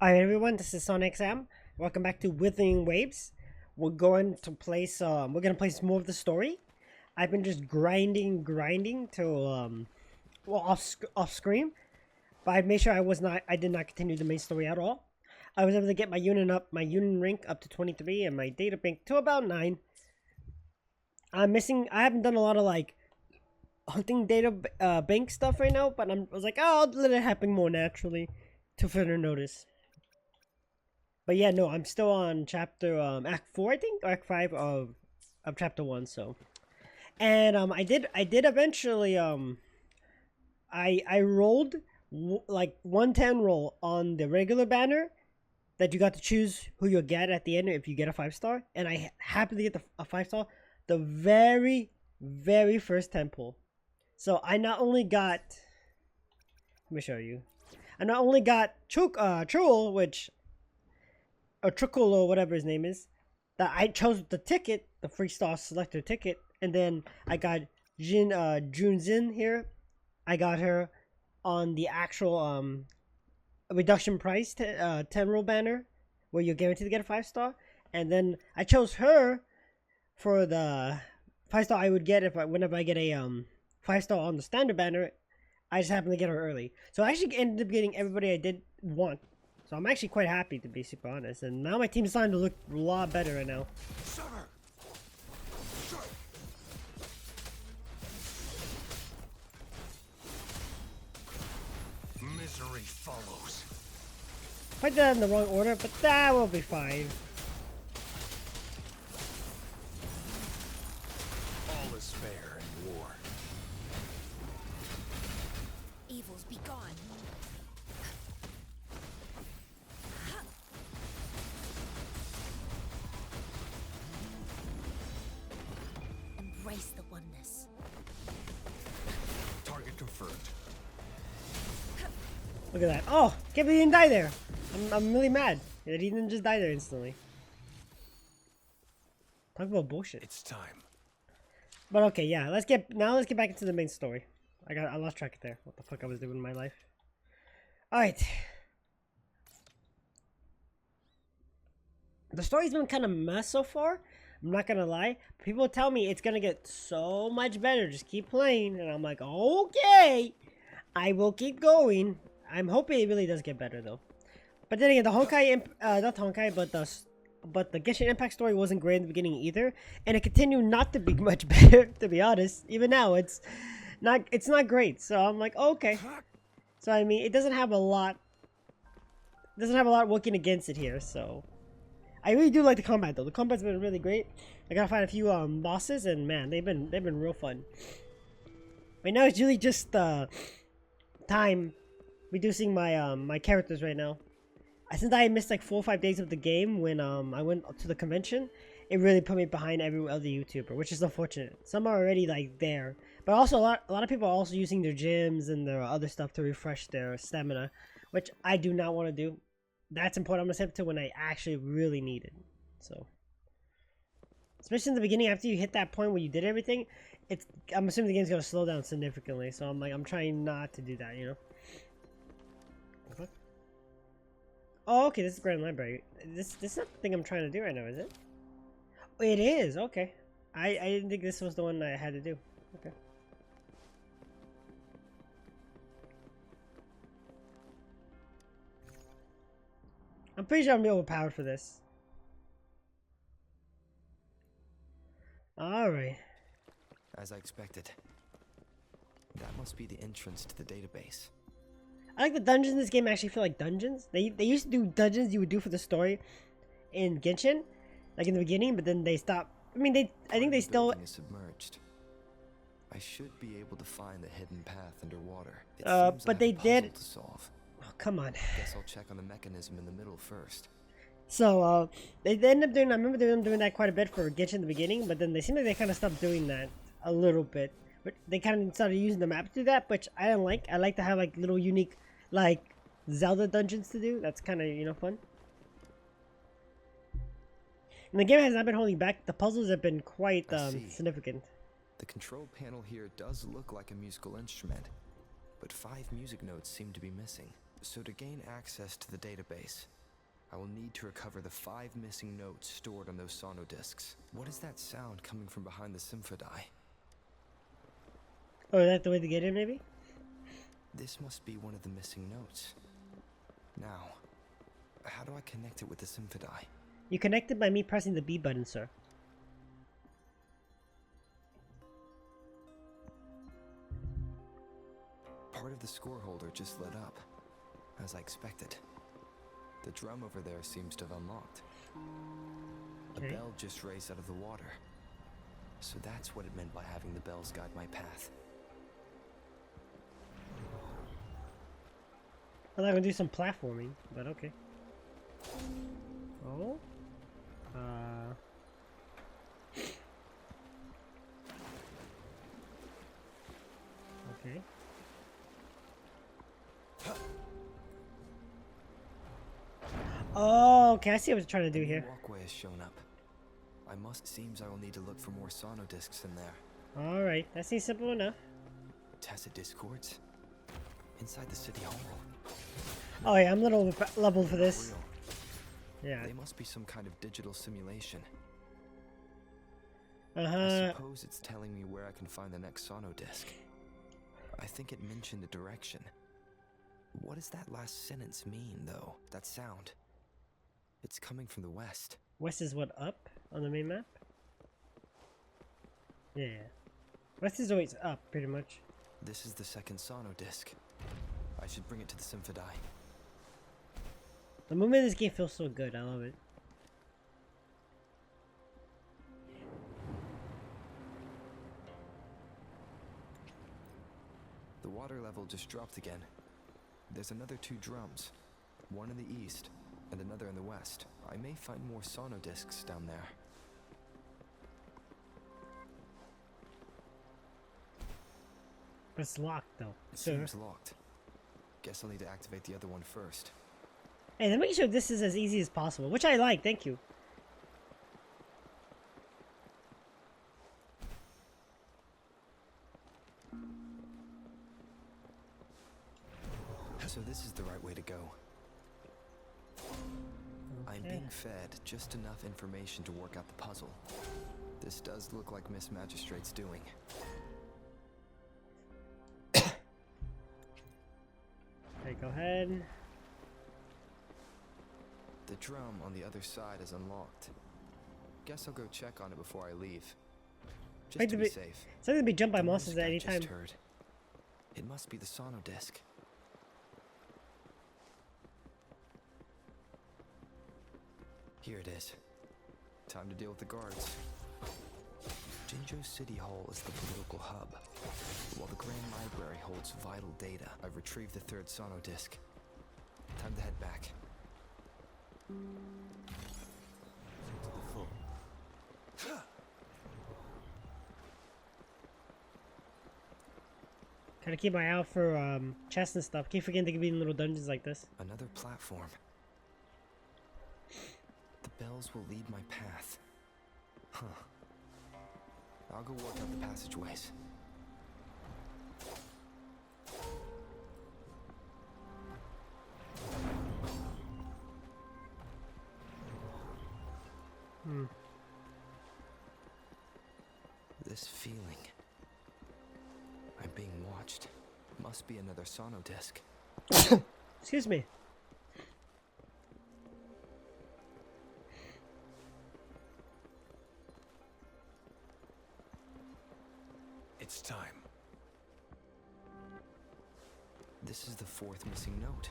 Alright everyone, this is Sonic Sam. Welcome back to Withering Waves. We're gonna play some more of the story. I've been just grinding till well off screen, but I made sure I did not continue the main story at all. I was able to get my unit rank up to 23 and my data bank to about 9. I haven't done a lot of like hunting data bank stuff right now, but I was like, oh, I'll let it happen more naturally to further notice. But yeah, no, I'm still on chapter Act 4, I think, or Act 5 of chapter 1. So, and I did eventually I rolled like 110 roll on the regular banner that you got to choose who you'll get at the end if you get a 5-star, and I happened to get a 5-star the very first temple. So I not only got, let me show you, I not only got Chul, which or Trickle or whatever his name is, that I chose the ticket, the free star selector ticket, and then I got Junzin here. I got her on the actual reduction price 10 roll banner where you're guaranteed to get a 5-star, and then I chose her for the 5-star I would get whenever I get a 5-star on the standard banner. I just happened to get her early, so I actually ended up getting everybody I did want. So I'm actually quite happy, to be super honest. And now my team's starting to look a lot better right now. Misery follows. I did that in the wrong order, but that will be fine. All is fair in war. Evils be gone. Embrace the oneness. Target confirmed. Look at that. Oh, can't believe he didn't die there. I'm really mad that he didn't just die there instantly. Talk about bullshit. It's time. But okay, yeah. Let's get back into the main story. I lost track of there. What the fuck I was doing in my life. Alright. The story's been kind of mess so far. I'm not gonna lie. People tell me it's gonna get so much better. Just keep playing, and I'm like, okay, I will keep going. I'm hoping it really does get better though. But then again, the Honkai, not Honkai, but the Genshin Impact story wasn't great in the beginning either, and it continued not to be much better. To be honest, even now it's not great. So I'm like, okay. So I mean, it doesn't have a lot. Working against it here. So I really do like the combat though. The combat's been really great. I gotta find a few bosses, and man, they've been real fun. Right now it's really just time reducing my my characters right now. Since I missed like 4 or 5 days of the game when I went to the convention, it really put me behind every other YouTuber, which is unfortunate. Some are already like there, but also a lot of people are also using their gyms and their other stuff to refresh their stamina, which I do not want to do. That's important. I'm gonna save it to when I actually really need it. So, especially in the beginning, after you hit that point where you did everything, I'm assuming the game's gonna slow down significantly. So I'm trying not to do that, you know. Oh, okay, this is Grand Library. This is not the thing I'm trying to do right now, is it? Oh, it is, okay. I didn't think this was the one I had to do. Okay. I'm pretty sure I'm gonna be overpowered for this. Alright. As I expected. That must be the entrance to the database. I like the dungeons in this game actually feel like dungeons. They used to do dungeons you would do for the story in Genshin, like in the beginning, but then they stopped. I mean, I think they still. Is submerged. I should be able to find the hidden path underwater. But they did. To solve. Oh, come on. Guess I'll check on the mechanism in the middle first. So they ended up doing. I remember them doing that quite a bit for Genshin in the beginning, but then they seem like they kind of stopped doing that a little bit. But they kind of started using the map to do that, which I don't like. I like to have like little unique, like Zelda dungeons to do. That's kind of fun. And the game has not been holding back. The puzzles have been quite significant. The control panel here does look like a musical instrument, but 5 music notes seem to be missing. So to gain access to the database, I will need to recover the 5 missing notes stored on those sonodiscs. What is that sound coming from behind the Symphodi? Oh, is that the way to get in, maybe? This must be one of the missing notes. Now, how do I connect it with the Symphodi? You connected by me pressing the B button, sir. Part of the score holder just lit up, as I expected. The drum over there seems to have unlocked. Okay. A bell just raised out of the water. So that's what it meant by having the bells guide my path. I'm not gonna do some platforming, but okay. Oh? Okay. Oh, okay, I see what you're trying to do The here. walkway has shown up. Seems I will need to look for more sonodiscs in there. Alright, that seems simple enough. Tacit discords? Inside the city hall? Oh yeah, I'm a little leveled for this. Real. Yeah. They must be some kind of digital simulation. Uh-huh. I suppose it's telling me where I can find the next sonodisc. I think it mentioned a direction. What does that last sentence mean, though? That sound? It's coming from the west. West is what, up on the main map? Yeah. West is always up, pretty much. This is the second sonodisc. I should bring it to the Symphodi. The movement of this game feels so good, I love it. The water level just dropped again. There's another 2 drums. One in the east, and another in the west. I may find more sonodiscs down there. But it's locked, though. It So, seems locked. Guess I'll need to activate the other one first. hey, they're making sure this is as easy as possible, which I like, thank you. So this is the right way to go. I'm being fed just enough information to work out the puzzle. This does look like Miss Magistrate's doing. Okay, go ahead. The drum on the other side is unlocked. Guess I'll go check on it before I leave. Just Wait, to be wait. safe. It's not gonna be jumped by The monsters music at I any just time. heard. It must be the sonodisc. Here it is. Time to deal with the guards. Jinzhou City Hall is the political hub, while the Grand Library holds vital data. I've retrieved the 3rd sonodisc. Time to head back. To the full. Gotta keep my eye out for chests and stuff. Keep forgetting to be in little dungeons like this. Another platform. The bells will lead my path. Huh. I'll go work out the passageways. This feeling. I'm being watched. Must be another sonodisc. Excuse me. It's time. This is the 4th missing note.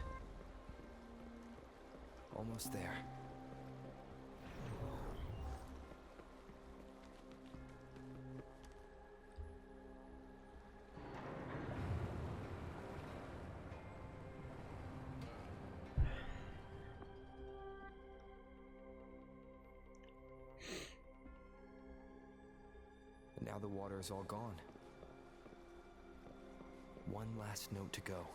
Almost there. Now the water is all gone. One last note to go.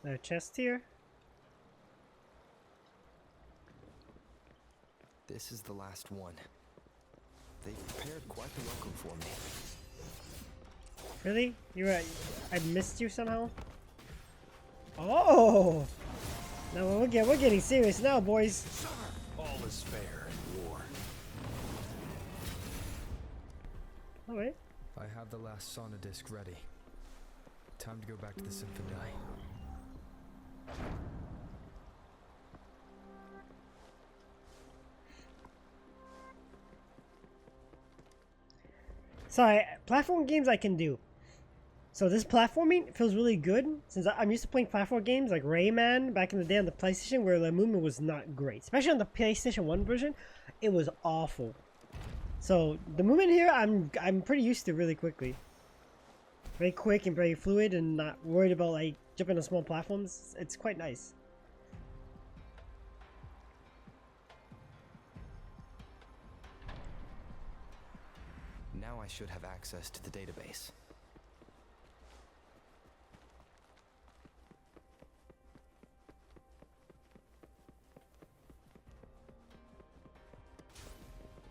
A chest here. This is the last one. They've prepared quite the welcome for me. Really? You were? I missed you somehow. Oh! Now we're getting serious now, boys. All is fair in war. All right. I have the last sonodisc ready. Time to go back to the Symphony. Sorry, platform games I can do. So this platforming feels really good since I'm used to playing platform games like Rayman back in the day on the PlayStation, where the movement was not great, especially on the PlayStation 1 version. It was awful. So the movement here, I'm pretty used to really quickly. Very quick and very fluid, and not worried about like jumping on small platforms. It's quite nice. Now I should have access to the database.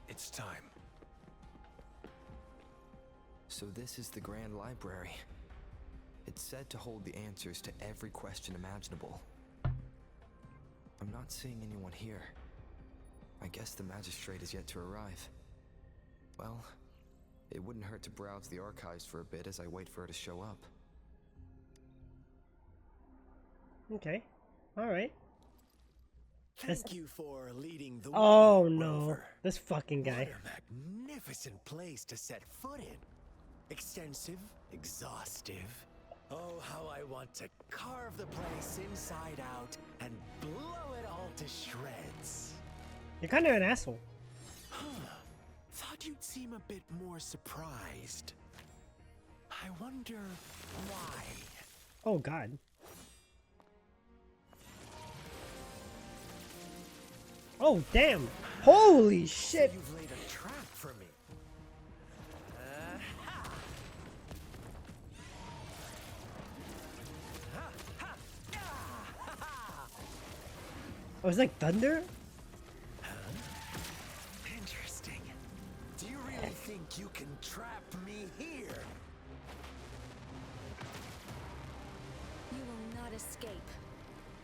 It's time. So this is the Grand Library. It's said to hold the answers to every question imaginable. I'm not seeing anyone here. I guess the magistrate is yet to arrive. Well, it wouldn't hurt to browse the archives for a bit as I wait for her to show up. Okay. All right. Thank you for leading the Oh way, no, Rover. this fucking guy. What a magnificent place to set foot in. Extensive, exhaustive. Oh, how I want to carve the place inside out and blow it all to shreds. You're kind of an asshole. Thought you'd seem a bit more surprised. I wonder why. Oh god. Oh damn! Holy shit! You've laid a trap for me. Oh, it's like thunder? Interesting. Do you really think you can trap me here? You will not escape.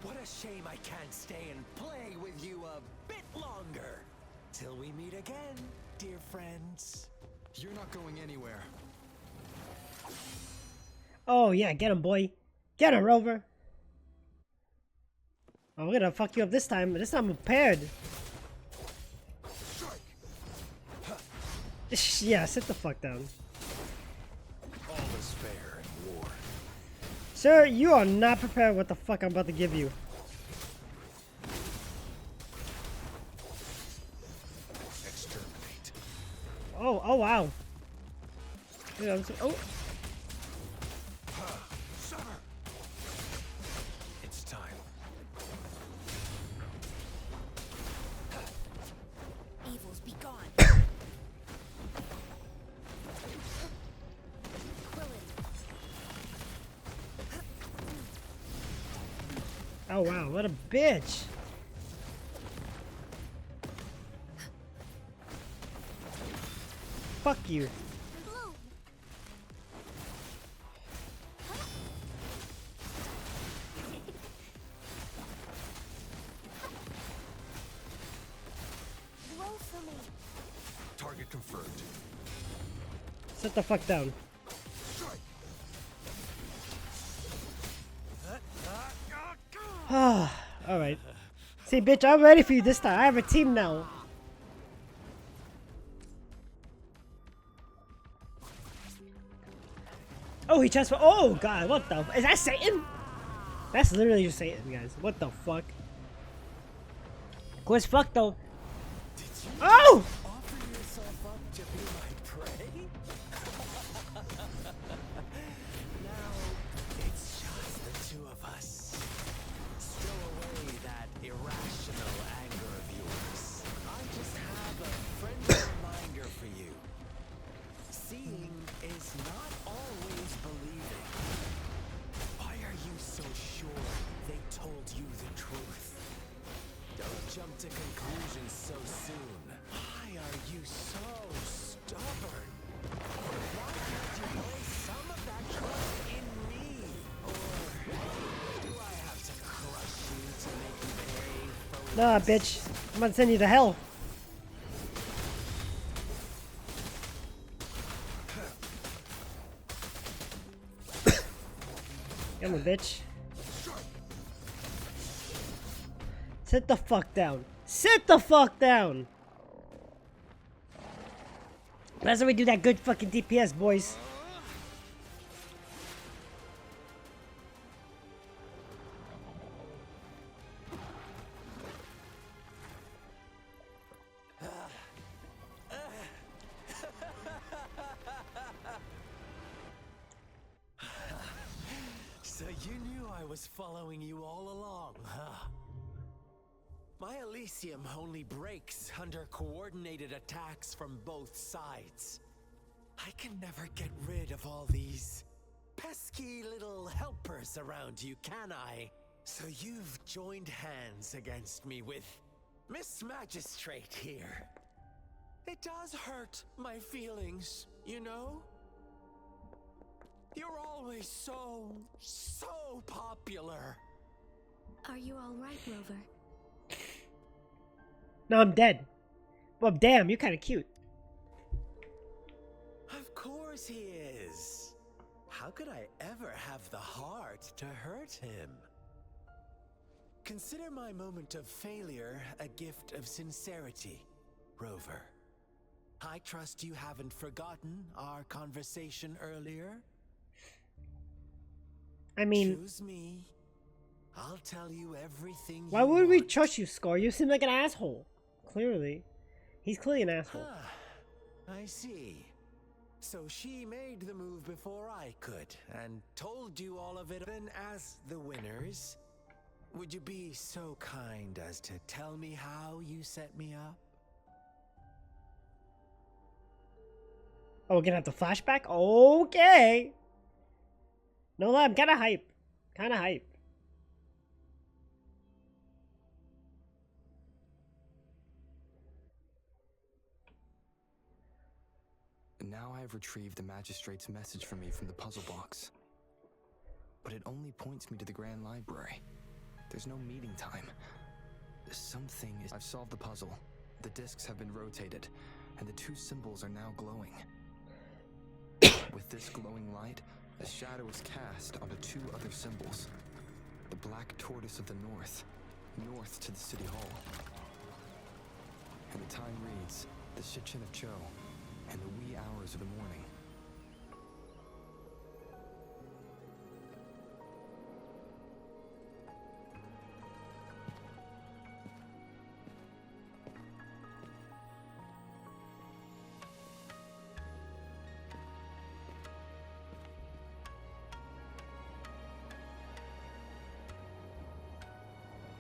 What a shame I can't stay and play with you a bit longer. Till we meet again, dear friends. You're not going anywhere. Oh yeah, get him, boy. Get him, Rover. Oh, we're gonna fuck you up this time, but this time I'm prepared. Yeah, sit the fuck down. All is fair in war. Sir, you are not prepared what the fuck I'm about to give you. Exterminate. Oh wow. Dude, oh. Summer. It's time. Evils be gone. Oh wow, what a bitch. Fuck you. Bloom. Roll for me. Target confirmed. Sit the fuck down. Strike. Alright. See, bitch, I'm ready for you this time. I have a team now. Oh, he transferred. Oh, God. What the? Is that Satan? That's literally just Satan, guys. What the fuck? Quits fuck, though. Oh! Offer yourself up to be my prey? Now, it's just the two of us. Stow away that irrational anger of yours. I just have a friendly reminder for you. Seeing is not always believing. Why are you so sure they told you the truth? Don't jump to conclusions so soon. High Nah, bitch. I'm gonna send you to hell. Come on, bitch. Sit the fuck down. Sit the fuck down! That's how we do that good fucking DPS, boys. So you knew I was following you all along, huh? My Elysium only breaks under coordinated attacks from both sides. I can never get rid of all these pesky little helpers around you, can I? So you've joined hands against me with Miss Magistrate here. It does hurt my feelings, you know? You're always so popular. Are you all right, Rover? No, I'm dead. Well, damn, you're kind of cute. Of course he is. How could I ever have the heart to hurt him? Consider my moment of failure a gift of sincerity, Rover. I trust you haven't forgotten our conversation earlier. I mean, Choose me. I'll tell you everything why you would we want. trust you, Scar? You seem like an asshole. Clearly. He's clearly an asshole. I see. So she made the move before I could, and told you all of it. Then as the winners, would you be so kind as to tell me how you set me up? Oh, we're gonna have the flashback? Okay. No lie, I'm kinda hype. Kinda hype. Now I have retrieved the magistrate's message for me from the puzzle box. But it only points me to the Grand Library. There's no meeting time. Something is... I've solved the puzzle. The discs have been rotated, and the two symbols are now glowing. With this glowing light, a shadow is cast onto two other symbols. The black tortoise of the north, north to the city hall. And the time reads, the Shichin of Cho, and the wee hours of the morning.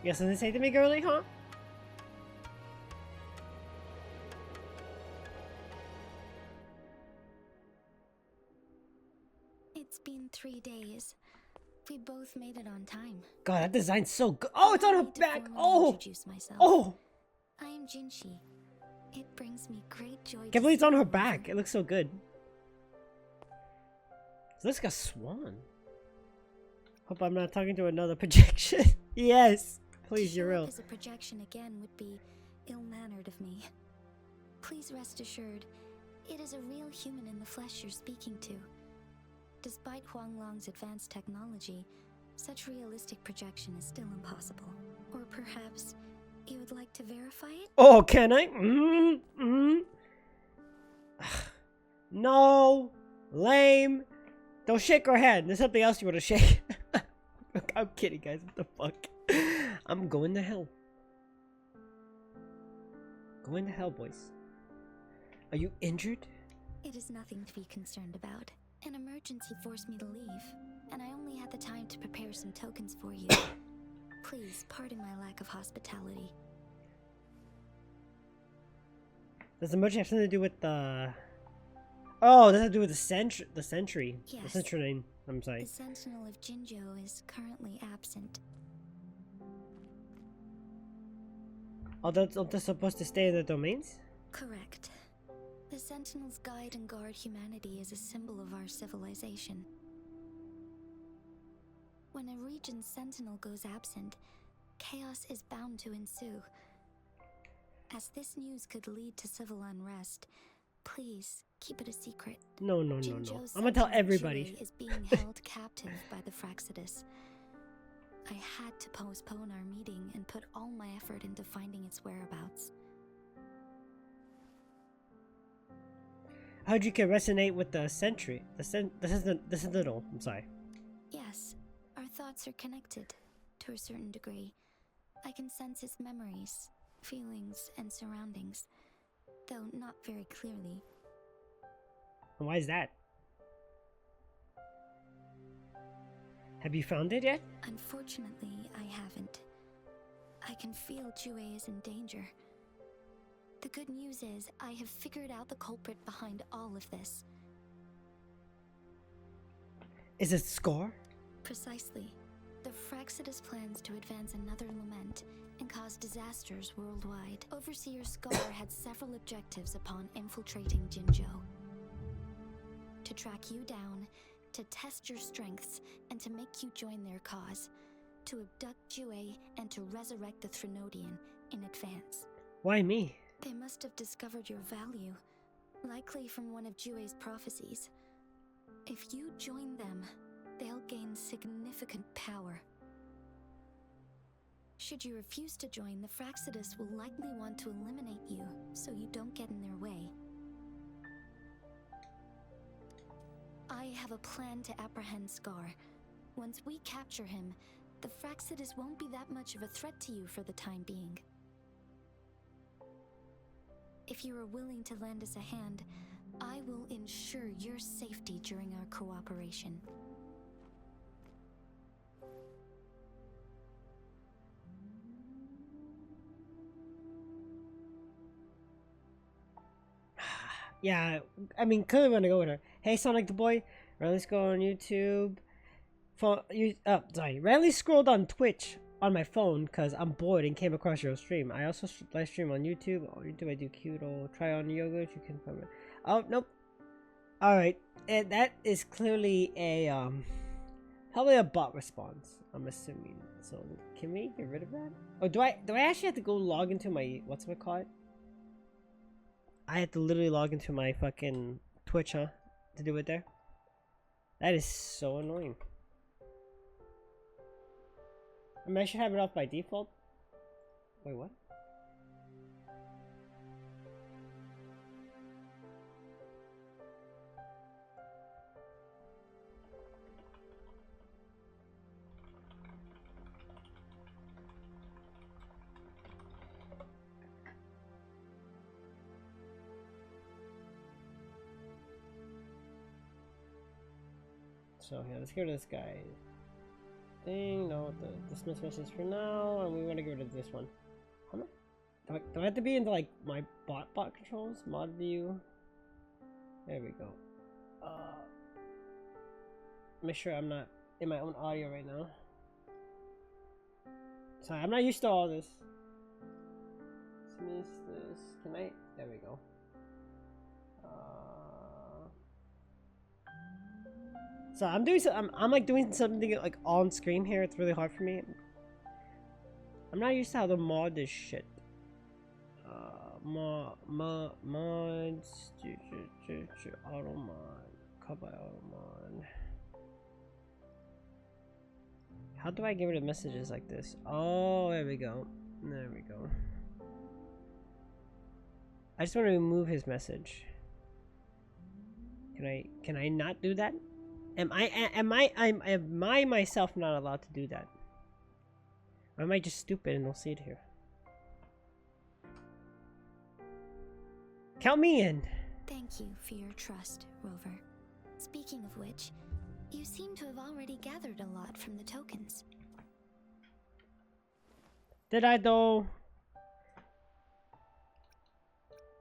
You got something to say to me, girly, huh? It's been 3 days. We both made it on time. God, that design's so good. Oh, it's on her I need to back. formally Oh, introduce myself. oh. I am Jinshi. It brings me great joy. Can't believe it's see on her you, back. Rover. It looks so good. It looks like a swan. Hope I'm not talking to another projection. Yes. Please, To you're show up real. as a projection again would be ill-mannered of me. Please rest assured, it is a real human in the flesh you're speaking to. Despite Huanglong's advanced technology, such realistic projection is still impossible. Or perhaps you would like to verify it? Oh, can I? No. Lame. Don't shake her head. There's something else you want to shake. I'm kidding, guys. What the fuck? I'm going to hell. Going to hell, boys. Are you injured? It is nothing to be concerned about. An emergency forced me to leave, and I only had the time to prepare some tokens for you. Please pardon my lack of hospitality. Does the emergency have something to do with the... Oh, does it have to do with the sentry? The Yes. sentry name. I'm sorry. The Sentinel of Jinzhou is currently absent. Oh, that's supposed to stay in the domains? Correct. The Sentinels guide and guard humanity as a symbol of our civilization. When a region's sentinel goes absent, chaos is bound to ensue. As this news could lead to civil unrest, please keep it a secret. No. Jinzhou's I'm gonna tell sentinel everybody. Jue is being held captive by the Fraxidus. I had to postpone our meeting and put all my effort into finding its whereabouts. How'd you can resonate with the sentry? The sentinel. I'm sorry. Yes, our thoughts are connected, to a certain degree. I can sense his memories, feelings, and surroundings, though not very clearly. And why is that? Have you found it yet? Unfortunately, I haven't. I can feel Jue is in danger. The good news is, I have figured out the culprit behind all of this. Is it Scar? Precisely. The Fraxidus plans to advance another lament and cause disasters worldwide. Overseer Scar had several objectives upon infiltrating Jinzhou. To track you down, to test your strengths, and to make you join their cause. To abduct Jue and to resurrect the Threnodian in advance. Why me? They must have discovered your value, likely from one of Jue's prophecies. If you join them, they'll gain significant power. Should you refuse to join, the Fraxidus will likely want to eliminate you, so you don't get in their way. I have a plan to apprehend Scar. Once we capture him, the Fraxidus won't be that much of a threat to you for the time being. If you are willing to lend us a hand, I will ensure your safety during our cooperation. Yeah, I mean, clearly want to go with her. Hey, Sonic the Boy, Riley's go on YouTube. Riley scrolled on Twitch on my phone because I'm bored and came across your stream. I also live stream on YouTube. On YouTube, I do keto. Try on yoga. You can find it. Oh nope. All right, and that is clearly a probably a bot response. I'm assuming. So can we get rid of that? Oh, do I actually have to go log into my what's it called? I had to literally log into my fucking Twitch, huh? To do it there? That is so annoying. I mean, I should have it off by default. Wait, what? So yeah, let's get rid of this guy. Thing, no, the dismiss message for now, and we want to get rid of this one. Do I have to be into like my bot controls? Mod view. There we go. Make sure I'm not in my own audio right now. Sorry, I'm not used to all this. Dismiss this. Can I? There we go. So I'm doing I'm like doing something like on screen here. It's really hard for me. I'm not used to how to mod this shit. Mods, auto mod, cut by auto mod. How do I get rid of messages like this? Oh, there we go. There we go. I just want to remove his message. Can I not do that? Am I myself not allowed to do that? Or am I just stupid and don't see it here? Count me in. Thank you for your trust, Rover. Speaking of which, you seem to have already gathered a lot from the tokens. Did I though?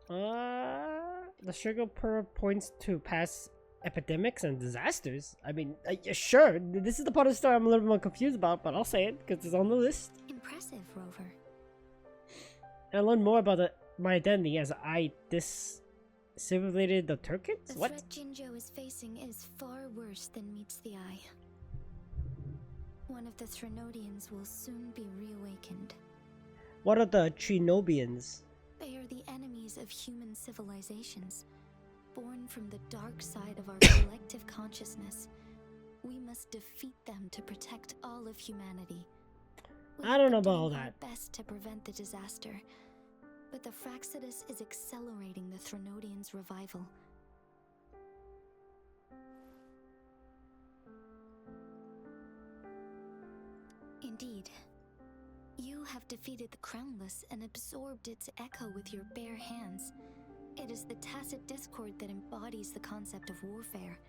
The sugar pearl points to past epidemics and disasters. I mean, sure, this is the part of the story I'm a little bit more confused about, but I'll say it because it's on the list. Impressive, Rover. And I learned more about my identity as I dissimulated the Turkins? The What? threat Jinzhou is facing is far worse than meets the eye. One of the Threnodians will soon be reawakened. What are the Trinobians? They are the enemies of human civilizations, born from the dark side of our collective consciousness. We must defeat them to protect all of humanity. We I don't know have been about all doing our that. best to prevent the disaster, but the Fraxidus is accelerating the Threnodians' revival. Indeed, you have defeated the Crownless and absorbed its echo with your bare hands. It is the tacit discord that embodies the concept of warfare.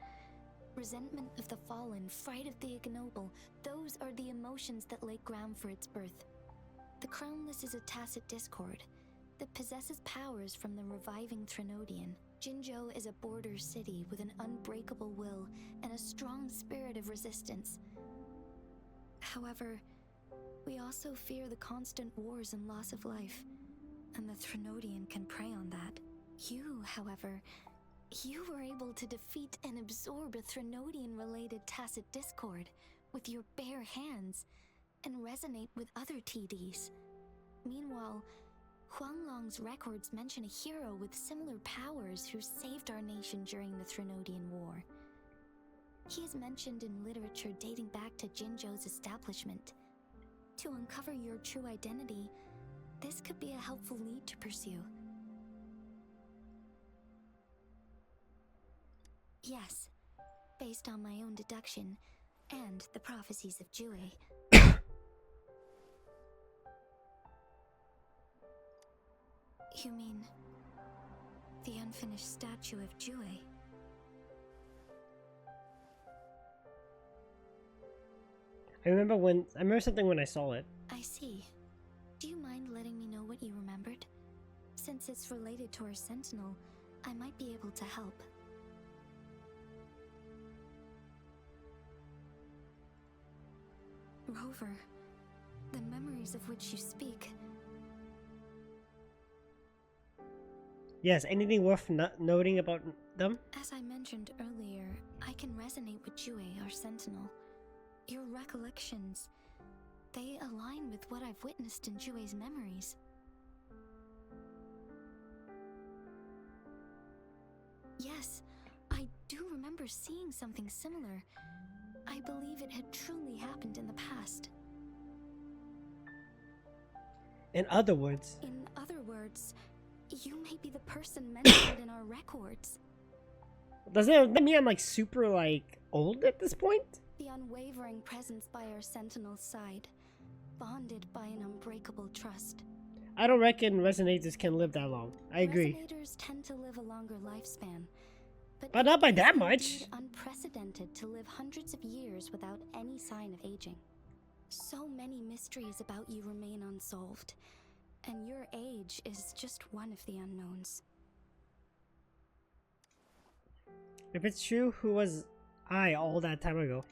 Resentment of the fallen, fright of the ignoble, those are the emotions that lay ground for its birth. The Crownless is a tacit discord that possesses powers from the reviving Threnodian. Jinzhou is a border city with an unbreakable will and a strong spirit of resistance. However, we also fear the constant wars and loss of life, and the Threnodian can prey on that. You, however, you were able to defeat and absorb a Threnodian-related tacit discord with your bare hands and resonate with other TDs. Meanwhile, Huanglong's records mention a hero with similar powers who saved our nation during the Threnodian War. He is mentioned in literature dating back to Jinzhou's establishment. To uncover your true identity, this could be a helpful lead to pursue. Yes, based on my own deduction and the prophecies of Jue. You mean the unfinished statue of Jue? I remember something when I saw it. I see. Do you mind letting me know what you remembered? Since it's related to our sentinel, I might be able to help. Rover, the memories of which you speak. Yes, anything worth noting about them? As I mentioned earlier, I can resonate with Jue, our sentinel. Your recollections, they align with what I've witnessed in Jue's memories. Yes, I do remember seeing something similar. I believe it had truly happened in the past. In other words, you may be the person mentioned in our records. doesn't that mean I'm like super old at this point? The unwavering presence by our sentinel's side, bonded by an unbreakable trust. I don't reckon resonators can live that long. I agree. Resonators tend to live a longer lifespan, But not by it is that much. indeed unprecedented to live hundreds of years without any sign of aging. So many mysteries about you remain unsolved, and your age is just one of the unknowns. If it's true, who was I all that time ago?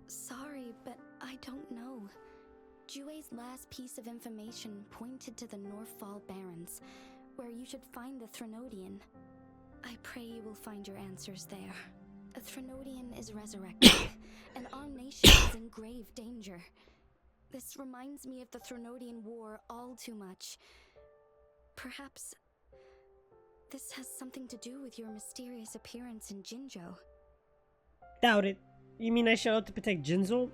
Sorry, but I don't know. Jue's last piece of information pointed to the Northfall Barrens, where you should find the Threnodian. I pray you will find your answers there. A Threnodian is resurrected, and our nation is in grave danger. This reminds me of the Threnodian War all too much. Perhaps this has something to do with your mysterious appearance in Jinzhou. Doubt it. You mean I showed up to protect Jinzo?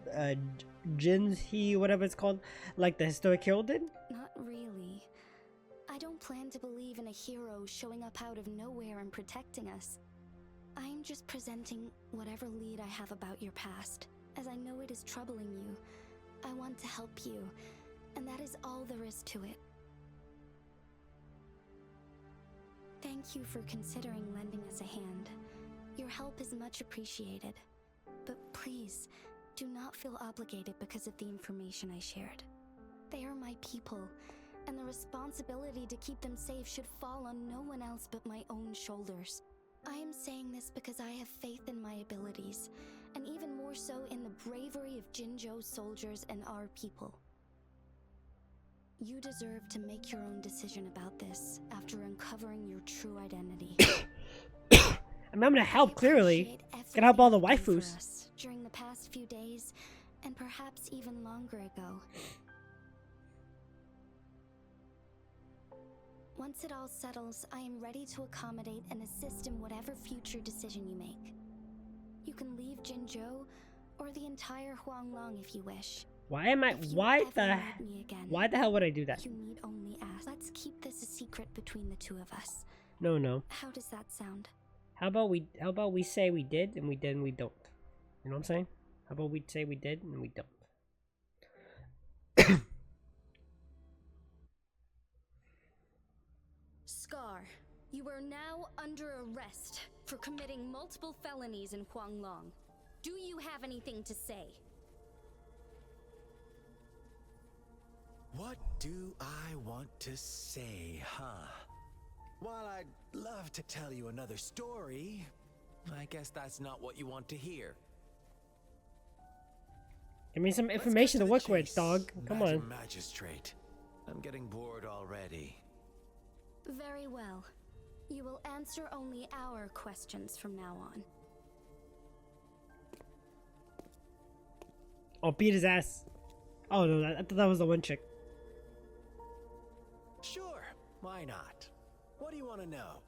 Jinzi, whatever it's called, like the historic hero did? Not really. I don't plan to believe in a hero showing up out of nowhere and protecting us. I'm just presenting whatever lead I have about your past. As I know it is troubling you, I want to help you, and that is all there is to it. Thank you for considering lending us a hand. Your help is much appreciated. But please, do not feel obligated because of the information I shared. They are my people, and the responsibility to keep them safe should fall on no one else but my own shoulders. I am saying this because I have faith in my abilities, and even more so in the bravery of Jinzhou's soldiers and our people. You deserve to make your own decision about this after uncovering your true identity. I mean, I'm gonna help, I clearly. appreciate Gonna help all the everything you've done for waifus. us during the past few days, and perhaps even longer ago. Once it all settles, I am ready to accommodate and assist in whatever future decision you make. You can leave Jinzhou or the entire Huanglong if you wish. Why am I? If you Why ever the? need me again, Why the hell would I do that? you need only ask. Let's keep this a secret between the two of us. No, no. How does that sound? How about we? How about we say we did and we did and we don't? You know what I'm saying? How about we say we did and we don't? Scar, you are now under arrest for committing multiple felonies in Huanglong. Do you have anything to say? What do I want to say, huh? While I'd love to tell you another story, I guess that's not what you want to hear. Give me some Let's information cut to the work with, chase, dog. Come Madam on. Magistrate. I'm getting bored already. Very well. You will answer only our questions from now on. Oh, beat his ass. Oh no, I thought that was the one chick. Sure, why not? What do you want to know?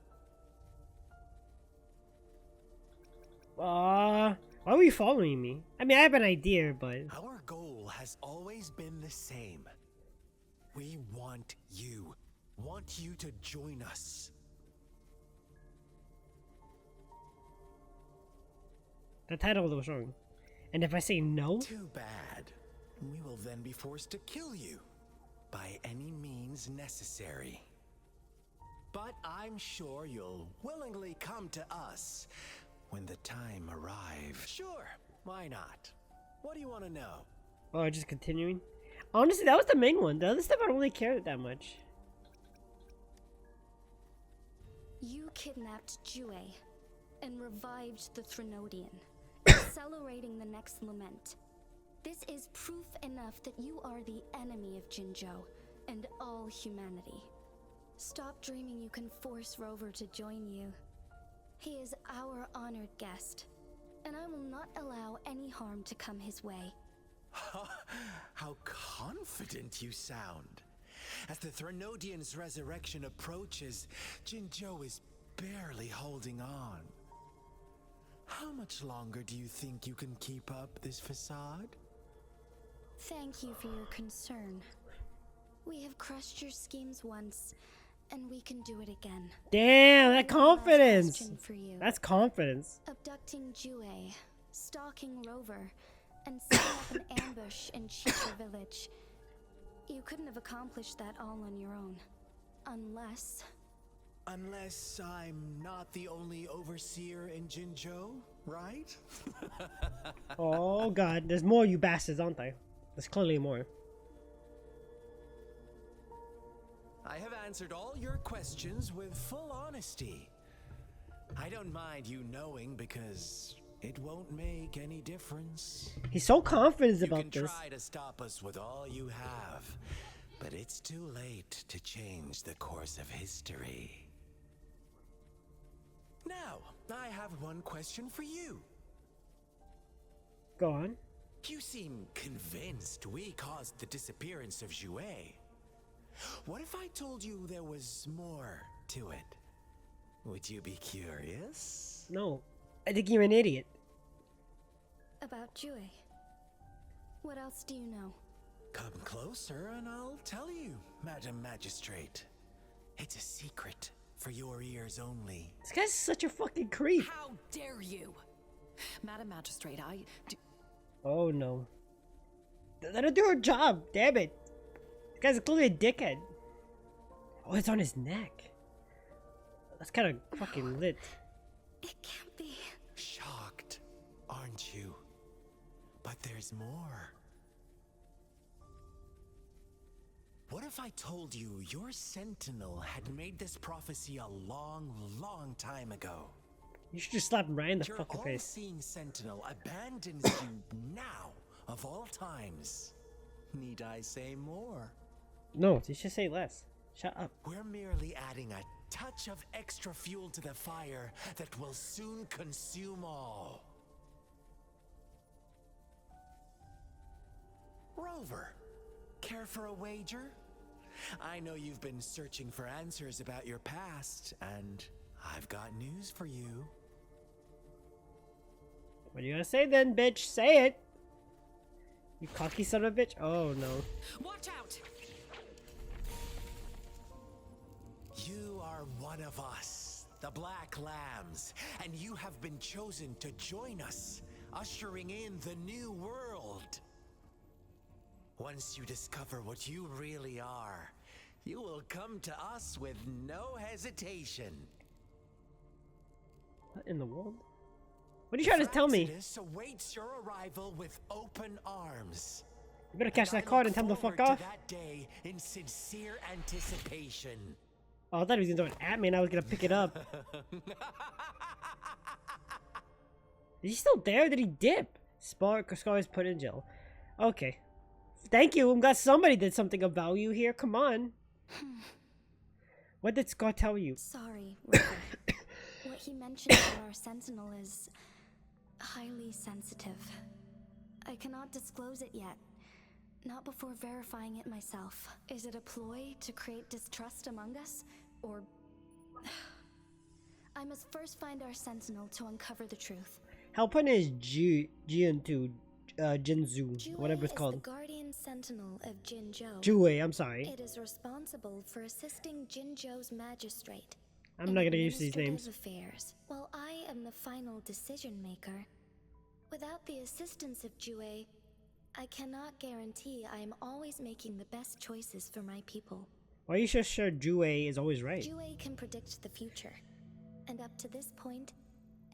Why were you following me? I mean, I have an idea, but Our goal has always been the same. We want you. Want you to join us. the title was wrong. And if I say no, Too bad. We will then be forced to kill you by any means necessary. But I'm sure you'll willingly come to us when the time arrives. Sure, why not? What do you want to know? oh, just continuing. Honestly, that was the main one. The other stuff I don't really care that much. You kidnapped Jue and revived the Threnodian, accelerating the next lament. This is proof enough that you are the enemy of Jinzhou and all humanity. Stop dreaming you can force Rover to join you. He is our honored guest, and I will not allow any harm to come his way. How confident you sound. As the Threnodian's resurrection approaches, Jinzhou is barely holding on. How much longer do you think you can keep up this facade? Thank you for your concern. We have crushed your schemes once, and we can do it again. Damn, that One last confidence. question for you. That's confidence. Abducting Jue, stalking Rover, and setting up an ambush in Chicha village. You couldn't have accomplished that all on your own. Unless... Unless I'm not the only overseer in Jinzhou, right? Oh god, there's more you bastards, aren't there? There's clearly more. I have answered all your questions with full honesty. I don't mind you knowing because it won't make any difference. He's so confident You about can this. try to stop us with all you have, but it's too late to change the course of history. Now, I have one question for you. Go on. You seem convinced we caused the disappearance of Jue. What if I told you there was more to it? Would you be curious? No, I think you're an idiot. about Jue. What else do you know? Come closer and I'll tell you, Madam Magistrate. It's a secret for your ears only. This guy's such a fucking creep. How dare you? Madam Magistrate, Oh no. Let her do her job, damn it. This guy's clearly a dickhead. Oh, it's on his neck. That's kind of fucking lit. It can't be. Shocked, aren't you? But there's more. What if I told you your sentinel had made this prophecy a long, long time ago? You should just slap him right in the Your fucking face. all-seeing sentinel abandons you now, of all times. Need I say more? No, you should say less. Shut up. We're merely adding a touch of extra fuel to the fire that will soon consume all. Rover, care for a wager? I know you've been searching for answers about your past, and I've got news for you. What are you gonna say then, bitch? Say it! You cocky son of a bitch. Oh no. Watch out! You are one of us, the Black Lambs, and you have been chosen to join us, ushering in the new world. Once you discover what you really are, you will come to us with no hesitation. What in the world? What are you trying to tell me? Exodus awaits your arrival with open arms. You better catch And that I card look and tell him to fuck forward off. to that day in sincere anticipation. Oh, I thought he was gonna throw it at me and I was gonna pick it up. Is he still there? Did he dip? Spark Scar is put in jail. Okay. Thank you. I'm glad somebody did something of value here. Come on. What did Scar tell you? Sorry, Rover. What he mentioned about our sentinel is highly sensitive. I cannot disclose it yet. Not before verifying it myself. Is it a ploy to create distrust among us? Or... I must first find our sentinel to uncover the truth. Helping is Jinzu, Jinzu, whatever it's Jue called. is the guardian sentinel of Jinzhou. Jue, I'm sorry. It is responsible for assisting Jinzhou's magistrate. I'm in not gonna use these names. administrative affairs, while I am the final decision maker. Without the assistance of Jue, I cannot guarantee I am always making the best choices for my people. Why are you so sure Jue is always right? Jue can predict the future, and up to this point,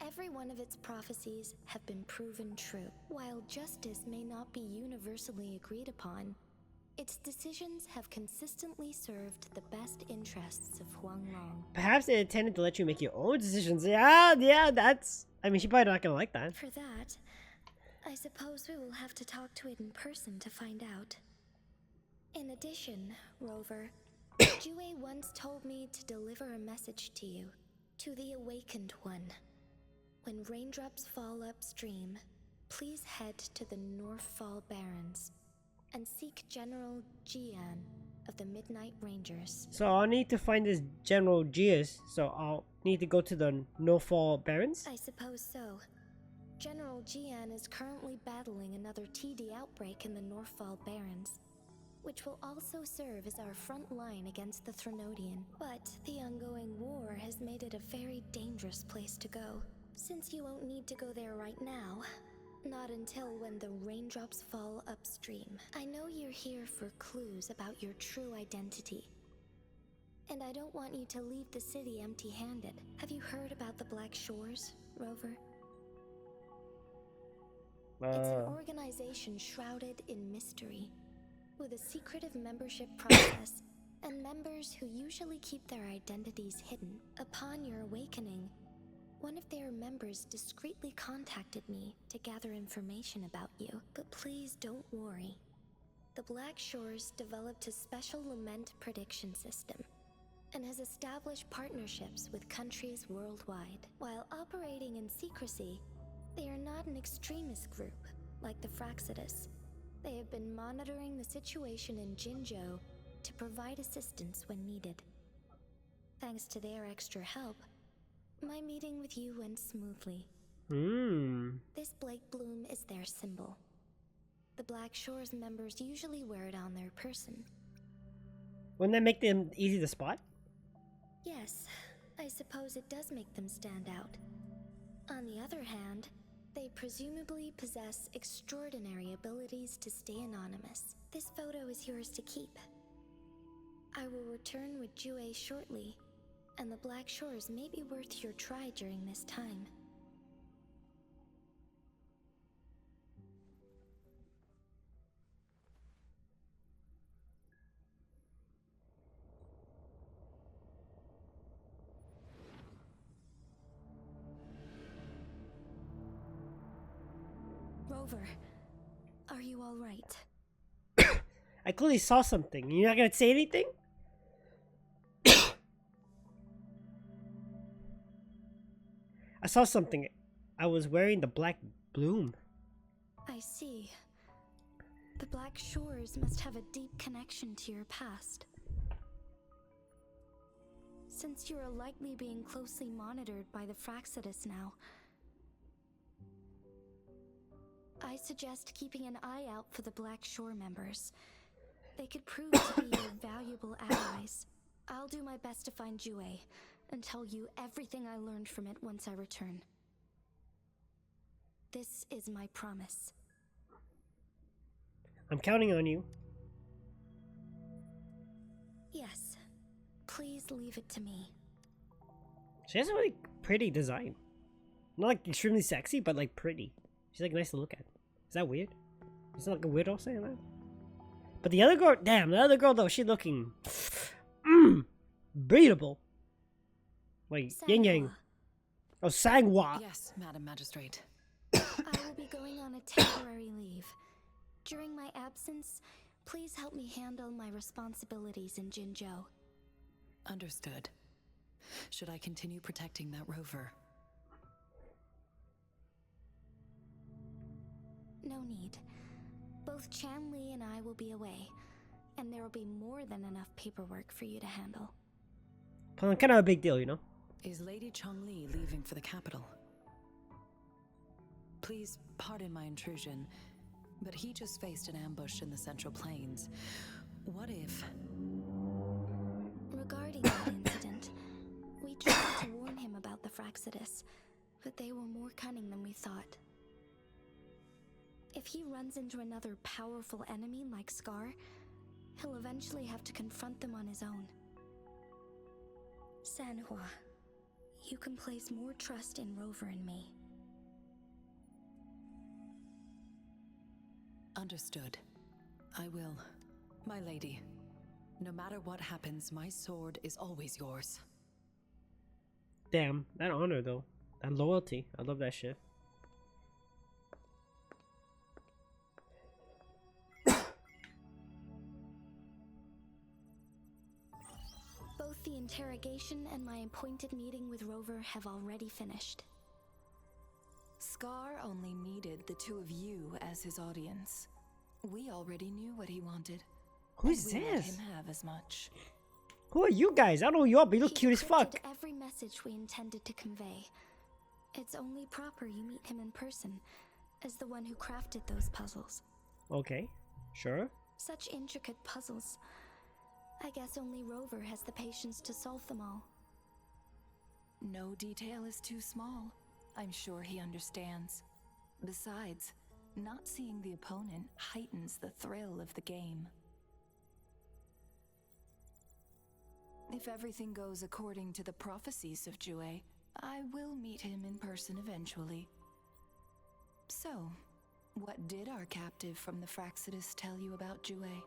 every one of its prophecies have been proven true. While justice may not be universally agreed upon, its decisions have consistently served the best interests of Huanglong. Perhaps it intended to let you make your own decisions. Yeah, that's... I mean, she's probably not gonna like that. For that, I suppose we will have to talk to it in person to find out. In addition, Rover, Jue once told me to deliver a message to you, to the Awakened One. When raindrops fall upstream, please head to the Northfall Barrens and seek General Jian of the Midnight Rangers. So I'll need to find this General Gius, so I'll need to go to the No-Fall Barrens? I suppose so. General Jian is currently battling another TD outbreak in the Northfall Barrens, which will also serve as our front line against the Threnodian. But the ongoing war has made it a very dangerous place to go. Since you won't need to go there right now, not until when the raindrops fall upstream. I know you're here for clues about your true identity. And I don't want you to leave the city empty-handed. Have you heard about the Black Shores, Rover? It's an organization shrouded in mystery, with a secretive membership process, and members who usually keep their identities hidden. Upon your awakening, one of their members discreetly contacted me to gather information about you. But please don't worry. The Black Shores developed a special lament prediction system and has established partnerships with countries worldwide. While operating in secrecy, they are not an extremist group like the Fraxidus. They have been monitoring the situation in Jinzhou to provide assistance when needed. Thanks to their extra help, my meeting with you went smoothly. This Blake Bloom is their symbol. The Black Shores members usually wear it on their person. Wouldn't that make them easy to spot? Yes, I suppose it does make them stand out. On the other hand, they presumably possess extraordinary abilities to stay anonymous. This photo is yours to keep. I will return with Jue shortly, and the Black Shores may be worth your try during this time. Rover, are you all right? I clearly saw something. You're not gonna say anything? saw something. I was wearing the black bloom. I see. The Black Shores must have a deep connection to your past. Since you are likely being closely monitored by the Fraxidus now, I suggest keeping an eye out for the Black Shore members. They could prove to be your valuable allies. I'll do my best to find Jue and tell you everything I learned from it once I return. This is my promise. I'm counting on you. Yes. Please leave it to me. She has a really pretty design. Not like extremely sexy, but like pretty. She's like nice to look at. Is that weird? Is it like a weirdo saying that? But the other girl, damn, the other girl though, she's looking breathable. Wait, Yin Yang. Oh, Sanghua. Yes, Madam Magistrate. I will be going on a temporary leave. During my absence, please help me handle my responsibilities in Jinzhou. Understood. Should I continue protecting that rover? No need. Both Chanli and I will be away, and there will be more than enough paperwork for you to handle. Kind of a big deal, you know? Is Lady Chongli leaving for the capital? Please pardon my intrusion, but he just faced an ambush in the Central Plains. What if... Regarding that incident, we tried to warn him about the Fraxidus, but they were more cunning than we thought. If he runs into another powerful enemy like Scar, he'll eventually have to confront them on his own. Sanhua, you can place more trust in Rover and me. Understood. I will. My lady, no matter what happens, my sword is always yours. Damn, that honor though. That loyalty. I love that shit. Both the interrogation and my appointed meeting with Rover have already finished. Scar only needed the two of you as his audience. We already knew what he wanted. Who's and we let this? him have as much. Who are you guys? I don't know you all, but you look He cute as fuck. encrypted every message we intended to convey. It's only proper you meet him in person, as the one who crafted those puzzles. Okay, sure. Such intricate puzzles. I guess only Rover has the patience to solve them all. No detail is too small. I'm sure he understands. Besides, not seeing the opponent heightens the thrill of the game. If everything goes according to the prophecies of Jue, I will meet him in person eventually. So, what did our captive from the Fraxidus tell you about Jue?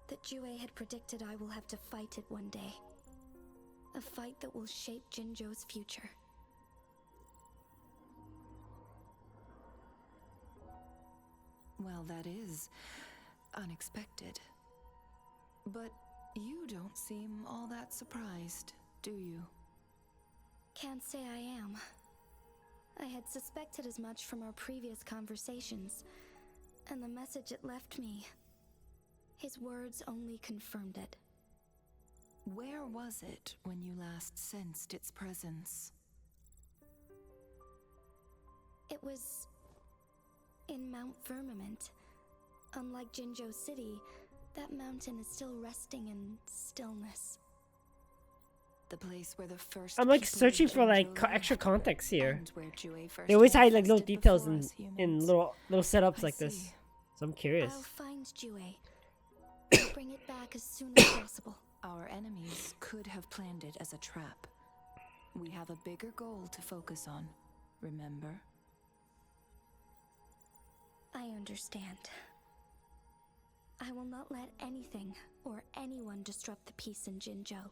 That Jue had predicted I will have to fight it one day. A fight that will shape Jinzhou's future. Well, that is unexpected. But you don't seem all that surprised, do you? Can't say I am. I had suspected as much from our previous conversations, and the message it left me. His words only confirmed it. Where was it when you last sensed its presence? It was in Mount Firmament. Unlike Jinzhou City, that mountain is still resting in stillness. The place where the first I'm like people of searching for like Jinzhou lived, extra context here. and where Jue first They always hide like manifested little details before in us humans. little setups I like this. see. So I'm curious. I'll find Jue. Bring it back as soon as possible. Our enemies could have planned it as a trap. We have a bigger goal to focus on, remember? I understand. I will not let anything or anyone disrupt the peace in Jinzhou.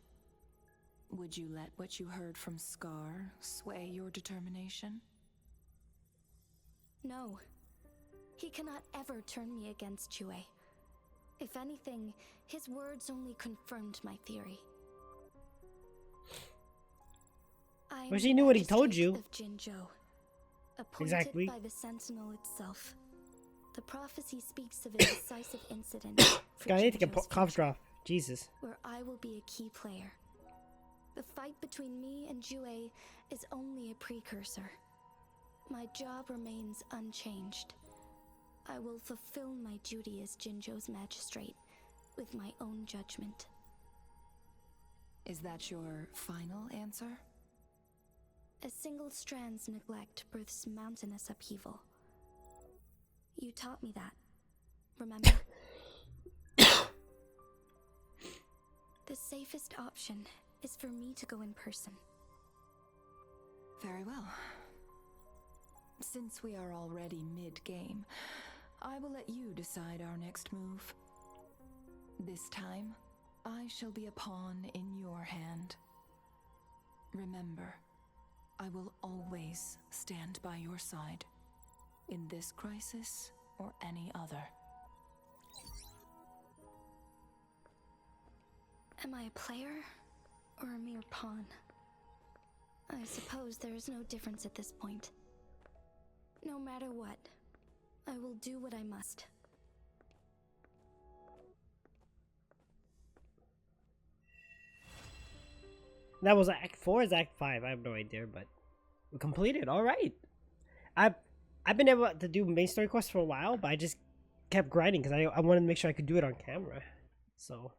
Would you let what you heard from Scar sway your determination? No. He cannot ever turn me against Jue. If anything, his words only confirmed my theory. I am Well, she the knew what he told magistrate you. of Jinzhou, appointed Exactly. by the Sentinel itself. The prophecy speaks of a decisive incident for God, I need to get Jinzhou's cough future, drop. Jesus. where I will be a key player. The fight between me and Jue is only a precursor. My job remains unchanged. I will fulfill my duty as Jinzhou's magistrate with my own judgment. Is that your final answer? A single strand's neglect births mountainous upheaval. You taught me that, remember? The safest option is for me to go in person. Very well. Since we are already mid-game, I will let you decide our next move. This time, I shall be a pawn in your hand. Remember, I will always stand by your side, in this crisis or any other. Am I a player or a mere pawn? I suppose there is no difference at this point. No matter what, I will do what I must. That was Act 4 is Act 5? I have no idea, but we completed. All right. I've been able to do main story quests for a while, but I just kept grinding because I wanted to make sure I could do it on camera. So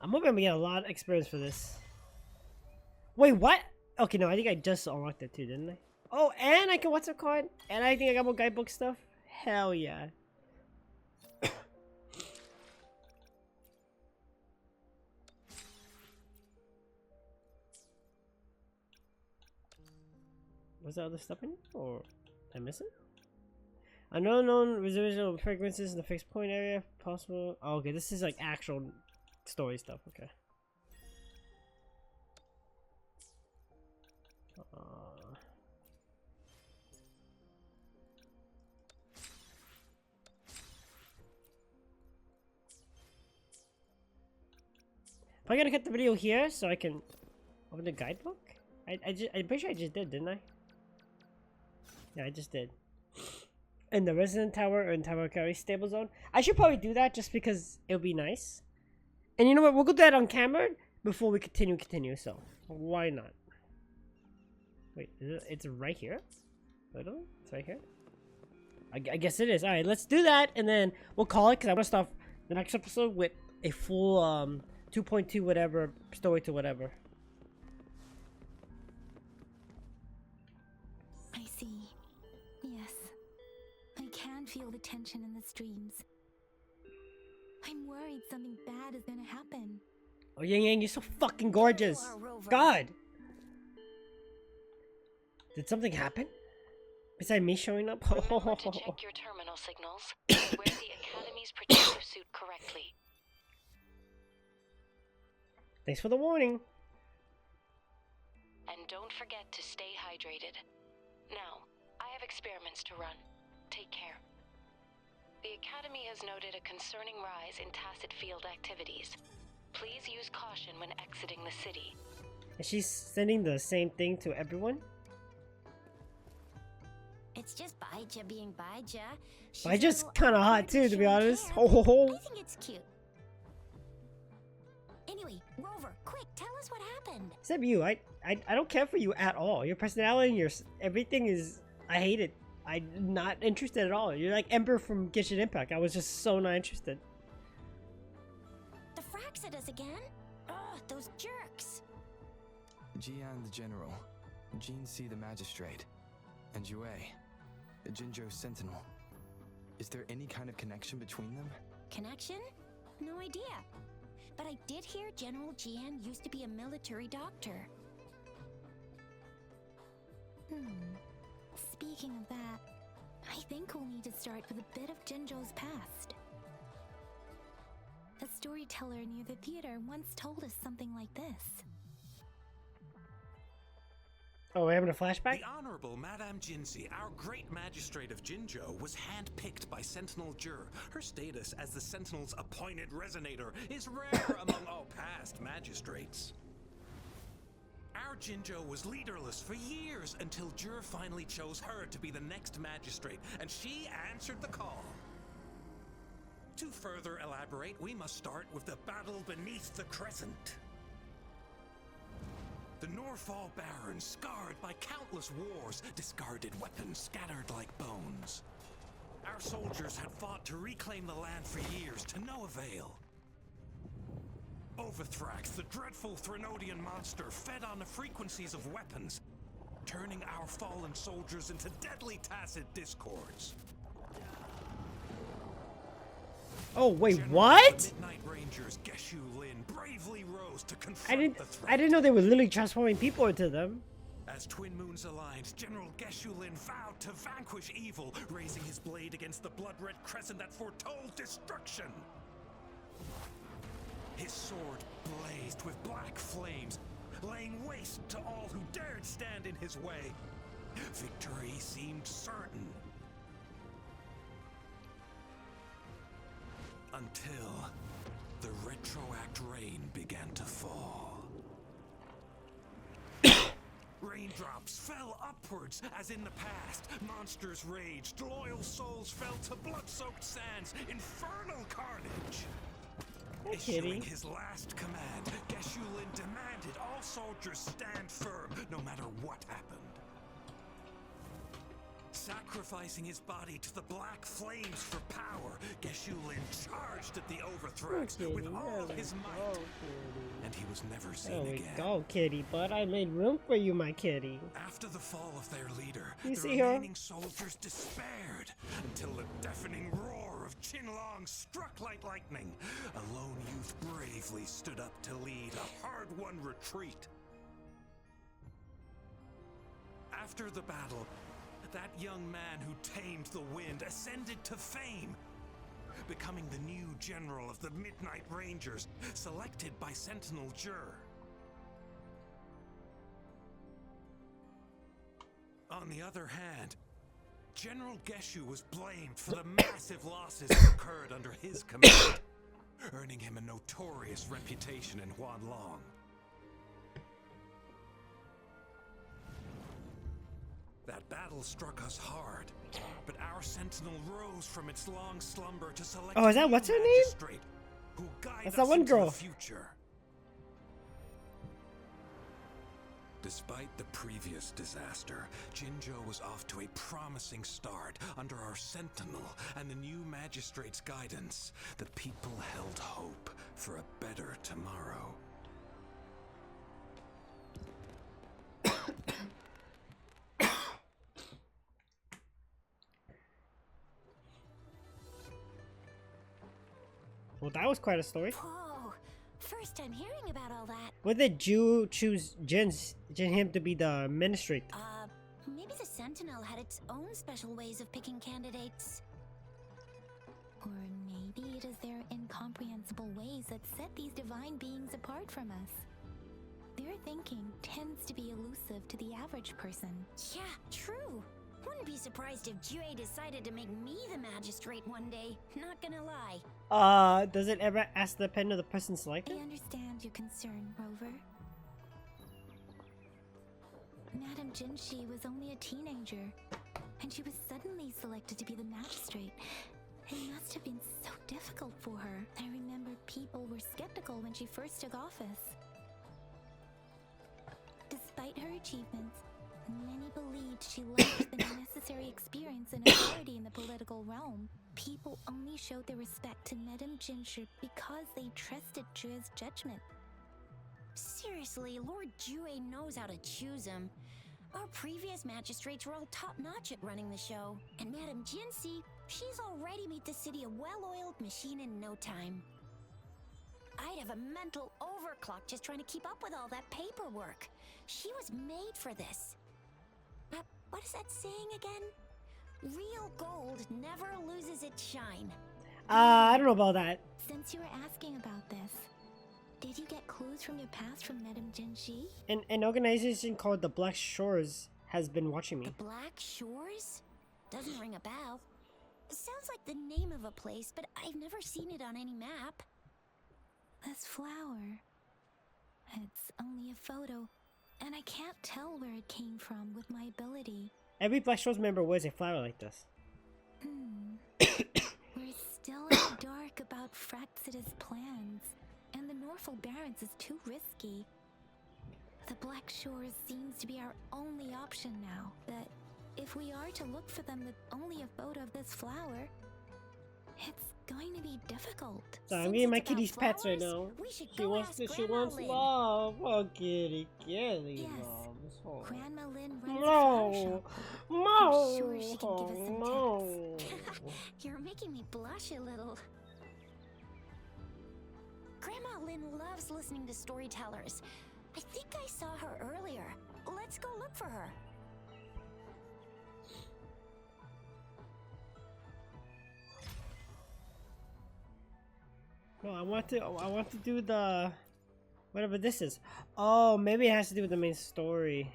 I'm hoping I'm gonna get a lot of experience for this. Wait, what? Okay, no, I think I just unlocked it too, didn't I? Oh, and I can what's it called? And I think I got more guidebook stuff. Hell yeah. Was there other stuff in it? Or did I miss it? Unknown residual fragrances in the fixed point area. Possible. Oh, okay, this is like actual story stuff. Okay. Am I gonna cut the video here so I can open the guidebook? I'm pretty sure I just did, didn't I? Yeah, I just did. In the resident tower or in Tower Carry stable zone. I should probably do that just because it would be nice. And you know what? We'll go do that on camera before we continue. So why not? Wait, it's right here? Literally? It's right here? I guess it is. Alright, let's do that and then we'll call it because I want to start the next episode with a full 2.2 whatever story to whatever. I see. Yes. I can feel the tension in the streams. I'm worried something bad is gonna happen. Oh, Yang Yang, you're so fucking gorgeous. God. Did something happen? Besides me showing up? Remember to check your terminal signals and wear the Academy's protective suit correctly. Thanks for the warning. And don't forget to stay hydrated. Now, I have experiments to run. Take care. The Academy has noted a concerning rise in tacit field activities. Please use caution when exiting the city. Is she sending the same thing to everyone? It's just Baija being Baija. Baija's kind of hot too, to be honest. Ho ho ho. I think it's cute. Anyway, Rover, quick, tell us what happened. Except you, I don't care for you at all. Your personality and your everything is, I hate it. I'm not interested at all. You're like Ember from Genshin Impact. I was just so not interested. The Frax at us again? Ugh, those jerks. Jian the General, Jean C the Magistrate, and Jue, the Jinzhou Sentinel. Is there any kind of connection between them? Connection? No idea. But I did hear General Jian used to be a military doctor. Speaking of that, I think we'll need to start with a bit of Jinzhou's past. A storyteller near the theater once told us something like this. Oh, we're having a flashback? The Honorable Madame Jinzi, our great magistrate of Jinzhou, was handpicked by Sentinel Jur. Her status as the Sentinel's appointed resonator is rare among all past magistrates. Our Jinjo was leaderless for years until Jur finally chose her to be the next magistrate, and she answered the call. To further elaborate, we must start with the battle beneath the crescent. The Norfall Barons, scarred by countless wars, discarded weapons scattered like bones. Our soldiers had fought to reclaim the land for years, to no avail. Overthrax, the dreadful Threnodian monster, fed on the frequencies of weapons, turning our fallen soldiers into deadly tacit discords. Oh wait, General what? of the Midnight Rangers, Geshu Lin, bravely rose to confront the threat. I didn't know they were literally transforming people into them. As Twin Moons aligned, General Geshu Lin vowed to vanquish evil, raising his blade against the blood-red crescent that foretold destruction. His sword blazed with black flames, laying waste to all who dared stand in his way. Victory seemed certain. Until the retroact rain began to fall. Raindrops fell upwards as in the past. Monsters raged, loyal souls fell to blood-soaked sands, infernal carnage. Issuing his last command, Geshu Lin demanded all soldiers stand firm, no matter what happened. Sacrificing his body to the black flames for power, Geshu Lin charged at the Overthrax with all his might. And he was never seen There we again. go, kitty, but I made room for you, my kitty. After the fall of their leader, You the see her? remaining soldiers despaired until the deafening roar of Qinlong struck like lightning. A lone youth bravely stood up to lead a hard-won retreat. After the battle, that young man who tamed the wind ascended to fame, becoming the new general of the Midnight Rangers, selected by Sentinel Jur. On the other hand, General Geshu was blamed for the massive losses that occurred under his command, earning him a notorious reputation in Huanlong. That battle struck us hard, but our sentinel rose from its long slumber to select Oh, is that a new what's her name? magistrate who guide That's us that one into girl. the future. Despite the previous disaster, Jinjo was off to a promising start under our sentinel and the new magistrate's guidance. The people held hope for a better tomorrow. Well, that was quite a story. Whoa, first time hearing about all that. What did Ju choose Jin him to be the administrator? Maybe the Sentinel had its own special ways of picking candidates. Or maybe it is their incomprehensible ways that set these divine beings apart from us. Their thinking tends to be elusive to the average person. Yeah, true. Wouldn't be surprised if Jue decided to make me the magistrate one day. Not gonna lie. Does it ever ask the pen of the person selected? I understand your concern, Rover. Madame Jinshi was only a teenager, and she was suddenly selected to be the magistrate. It must have been so difficult for her. I remember people were skeptical when she first took office. Despite her achievements, many believed she lacked the necessary experience and authority in the political realm. People only showed their respect to Madame Jinshi because they trusted Jue's judgment. Seriously, Lord Jue knows how to choose him. Our previous magistrates were all top-notch at running the show. And Madame Jinshi, she's already made the city a well-oiled machine in no time. I'd have a mental overclock just trying to keep up with all that paperwork. She was made for this. What is that saying again? Real gold never loses its shine. I don't know about that. Since you were asking about this, did you get clues from your past from Madame Jinshi? An organization called the Black Shores has been watching me. The Black Shores? Doesn't ring a bell. It sounds like the name of a place, but I've never seen it on any map. This flower. It's only a photo. and I can't tell where it came from with my ability. Every Black Shores member wears a flower like this. We're still in the dark about Fraxida's plans, and the Norfolk Barrens is too risky. The Black Shores seems to be our only option now, but if we are to look for them with only a photo of this flower, it's going to be difficult. So I'm Since getting my it's about kitty's pets right flowers, now. we should She go wants ask she Grandma wants Lynn. love. Oh, kitty Yes, loves. Oh. Grandma Lynn runs a flower shop. I'm sure she can give us some tips. You're making me blush a little. Grandma Lynn loves listening to storytellers. I think I saw her earlier. Let's go look for her. No, I want to do the whatever this is. Oh, maybe it has to do with the main story.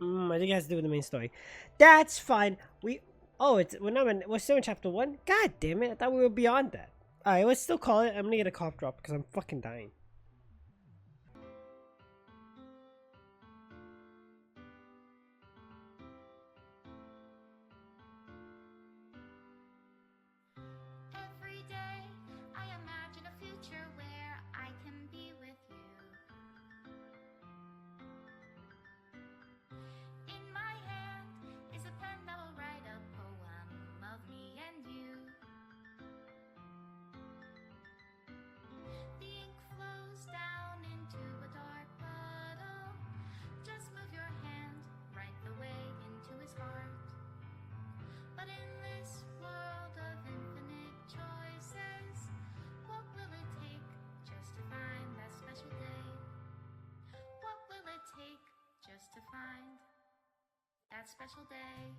I think it has to do with the main story. That's fine. We're still in chapter 1. God damn it! I thought we were beyond that. All right, let's still call it. I'm gonna get a cough drop because I'm fucking dying. Every day, I imagine a future where I can be with you. In my hand is a pen that will write a poem of me and you. The ink flows down into a dark puddle. Just move your hand right the way into his heart. But in this world of infinite choices, what will it take just to find that special day? What will it take just to find that special day?